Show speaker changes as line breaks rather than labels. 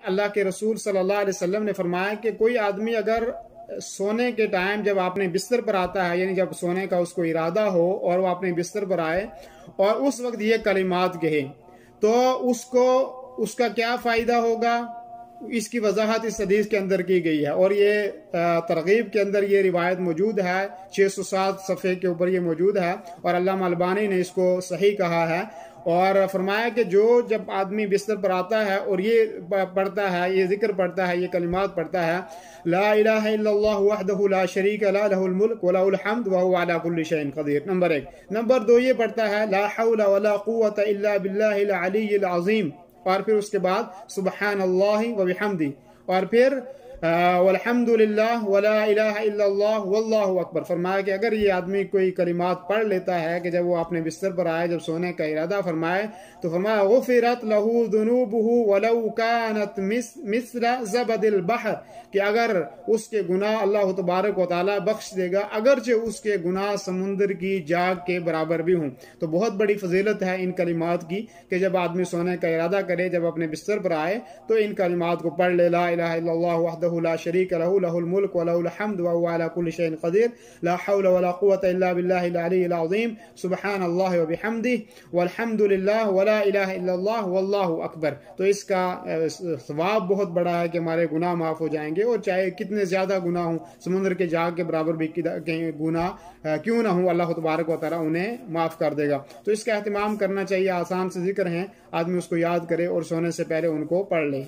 اللہ کے رسول صلی اللہ علیہ وسلم نے فرمایا کہ کوئی آدمی اگر سونے کے ٹائم جب اپنے بستر پر آتا ہے، یعنی جب سونے کا اس کو ارادہ ہو اور وہ اپنے بستر پر آئے اور اس وقت یہ کلمات کہے تو اس کا کیا فائدہ ہوگا، اس کی وضاحت اس حدیث کے اندر کی گئی ہے، اور یہ ترغیب کے اندر یہ روایت موجود ہے، 607 صفحے کے اوپر یہ موجود ہے، اور علامہ البانی نے اس کو صحیح کہا ہے، اور فرمایا کہ جب آدمی بستر پر آتا ہے اور یہ پڑھتا ہے، یہ ذکر پڑھتا ہے، یہ کلمات پڑھتا ہے، لا الہ الا اللہ وحدہ لا شریک لہ لہ الملک ولہ الحمد وہو علی کل شیء قدیر، نمبر 1۔ نمبر 2 یہ پڑھتا ہے لا حول ولا قوۃ الا باللہ العلی العظیم، اور پھر اس کے بعد سبحان اللہ و بحمدہ، اور پھر والحمد للہ ولا الہ الا اللہ واللہ اکبر۔ فرمایا کہ اگر یہ آدمی کوئی کلمات پڑھ لیتا ہے کہ جب وہ اپنے بستر پر آئے، جب سونے کا ارادہ فرمائے، تو فرمایا غفرت لہ ذنوبہ ولو کانت مثل زبد البحر، کہ اگر اس کے گناہ اللہ تبارک و تعالی بخش دے گا اگرچہ اس کے گناہ سمندر کی جاگ کے برابر بھی ہوں۔ تو بہت بڑی فضیلت ہے ان کلمات کی کہ جب آدمی سونے کا ارادہ کرے، جب اپنے بستر پر آئے تو ان کلمات کو پڑھ لے، لا الہ الا اللہ وحدہ لا شریک لہ لہ الملک ولہ الحمد وہو علی کل شیء قدیر، لا حول ولا قوۃ الا باللہ العلی العظیم، سبحان اللہ وبحمدہ والحمد للہ ولا الہ الا اللہ واللہ اکبر۔ تو اس کا ثواب بہت بڑا ہے کہ ہمارے گناہ معاف ہو جائیں گے، اور چاہے کتنے زیادہ گناہ ہوں، سمندر کے جاگ کے برابر بھی گناہ کیوں نہ ہوں، اللہ تبارک و تعالی انہیں معاف کر دے گا۔ تو اس کا اہتمام کرنا چاہیے، آسان سے ذکر ہیں، آدمی اس کو یاد کرے اور سونے سے پہلے ان کو پڑھ لے۔